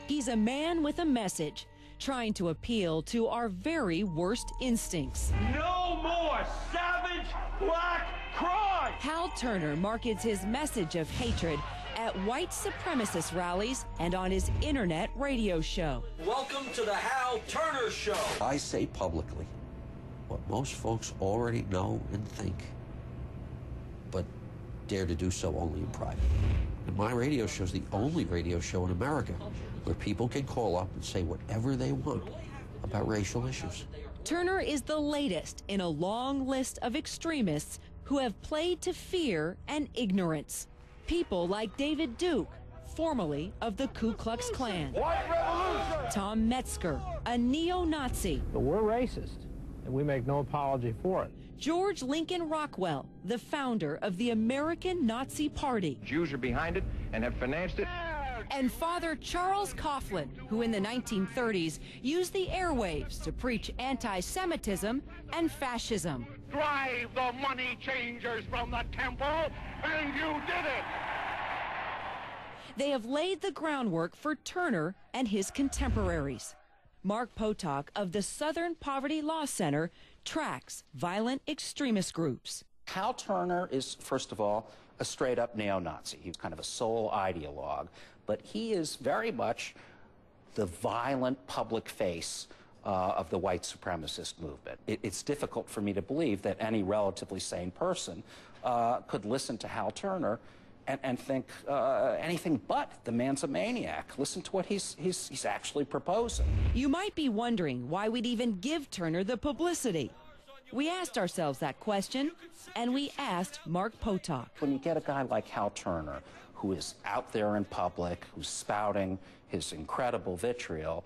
He's a man with a message, trying to appeal to our very worst instincts. No more savage black crime! Hal Turner markets his message of hatred at white supremacist rallies and on his internet radio show. Welcome to the Hal Turner Show. I say publicly what most folks already know and think, but dare to do so only in private. And my radio show is the only radio show in America where people can call up and say whatever they want about racial issues. Turner is the latest in a long list of extremists who have played to fear and ignorance. People like David Duke, formerly of the Ku Klux Klan. White revolution! Tom Metzger, a neo-Nazi. But we're racist, and we make no apology for it. George Lincoln Rockwell, the founder of the American Nazi Party. Jews are behind it and have financed it. And Father Charles Coughlin, who in the 1930s used the airwaves to preach anti-Semitism and fascism. Drive the money changers from the temple, and you did it! They have laid the groundwork for Turner and his contemporaries. Mark Potok of the Southern Poverty Law Center tracks violent extremist groups. Hal Turner is, first of all, a straight-up neo-Nazi. He's kind of a sole ideologue, but he is very much the violent public face of the white supremacist movement. It's difficult for me to believe that any relatively sane person could listen to Hal Turner and think anything but the man's a maniac. Listen to what he's actually proposing. You might be wondering why we'd even give Turner the publicity. We asked ourselves that question, and we asked Mark Potok. When you get a guy like Hal Turner, who is out there in public, who's spouting his incredible vitriol,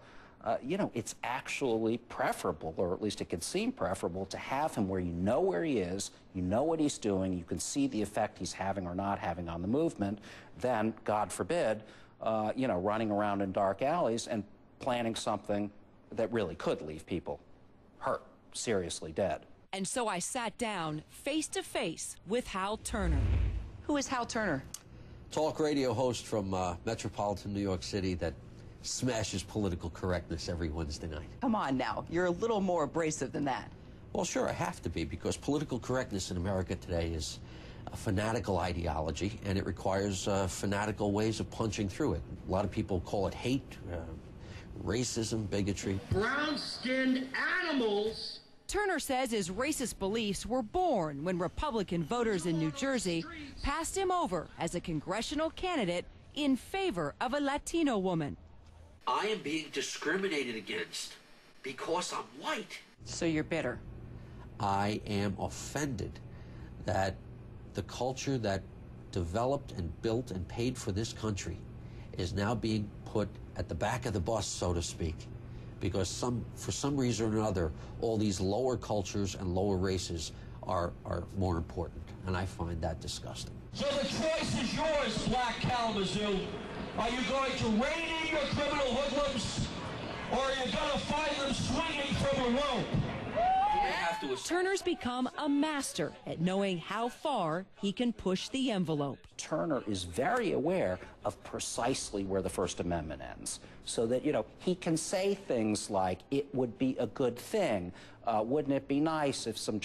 you know, it's actually preferable, or at least it could seem preferable, to have him where you know where he is, you know what he's doing, you can see the effect he's having or not having on the movement, than, God forbid, you know, running around in dark alleys and planning something that really could leave people hurt, seriously dead. And so I sat down face to face with Hal Turner. Who is Hal Turner? Talk radio host from metropolitan New York City that smashes political correctness every Wednesday night. Come on now, you're a little more abrasive than that. Well, sure, I have to be, because political correctness in America today is a fanatical ideology, and it requires fanatical ways of punching through it. A lot of people call it hate, racism, bigotry. Brown-skinned animals! Turner says his racist beliefs were born when Republican voters in New Jersey passed him over as a congressional candidate in favor of a Latino woman. I am being discriminated against because I'm white. So you're bitter? I am offended that the culture that developed and built and paid for this country is now being put at the back of the bus, so to speak, because for some reason or another, all these lower cultures and lower races are more important, and I find that disgusting. So the choice is yours, Black Kalamazoo. Are you going to rein in your criminal hoodlums, or are you going to find them swinging from a rope? Turner's become a master at knowing how far he can push the envelope. Turner is very aware of precisely where the First Amendment ends, so that, you know, he can say things like, it would be a good thing, wouldn't it be nice if some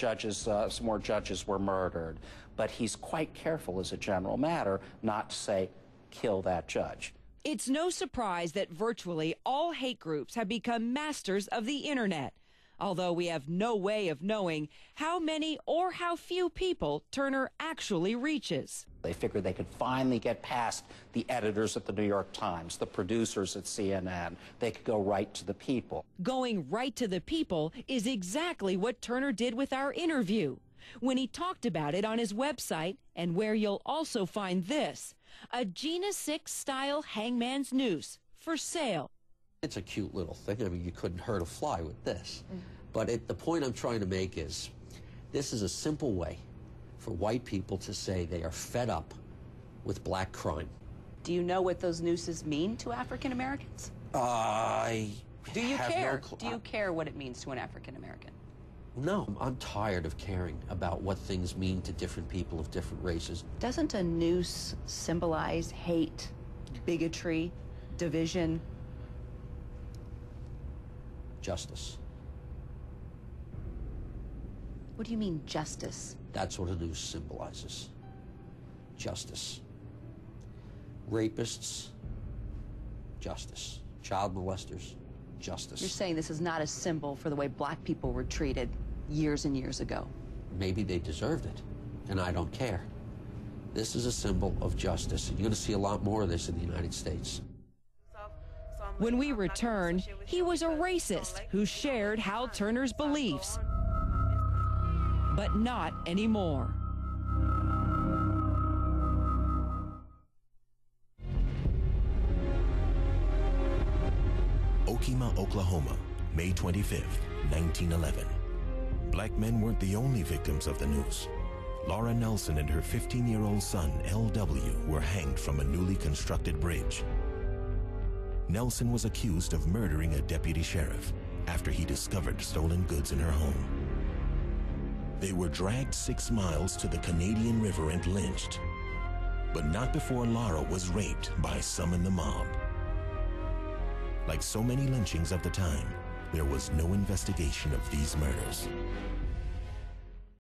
more judges were murdered? But he's quite careful as a general matter not to say, kill that judge. It's no surprise that virtually all hate groups have become masters of the internet, although we have no way of knowing how many or how few people Turner actually reaches. They figured they could finally get past the editors at the New York Times, the producers at CNN. They could go right to the people. Going right to the people is exactly what Turner did with our interview, when he talked about it on his website, and where you'll also find this, a Gina 6-style hangman's noose for sale. It's a cute little thing. I mean, you couldn't hurt a fly with this. But the point I'm trying to make is, this is a simple way for white people to say they are fed up with black crime. Do you know what those nooses mean to African Americans? Do you care? Do you care what it means to an African American? No, I'm tired of caring about what things mean to different people of different races. Doesn't a noose symbolize hate, bigotry, division? Justice. What do you mean, justice? That's what a noose symbolizes. Justice. Rapists, justice. Child molesters, justice. You're saying this is not a symbol for the way black people were treated years and years ago. Maybe they deserved it, and I don't care. This is a symbol of justice, and you're going to see a lot more of this in the United States. When we return, he was a racist who shared Hal Turner's beliefs, but not anymore. Okemah, Oklahoma, May 25th, 1911. Black men weren't the only victims of the noose. Laura Nelson and her 15-year-old son, L.W., were hanged from a newly constructed bridge. Nelson was accused of murdering a deputy sheriff after he discovered stolen goods in her home. They were dragged 6 miles to the Canadian River and lynched, but not before Laura was raped by some in the mob. Like so many lynchings of the time, there was no investigation of these murders.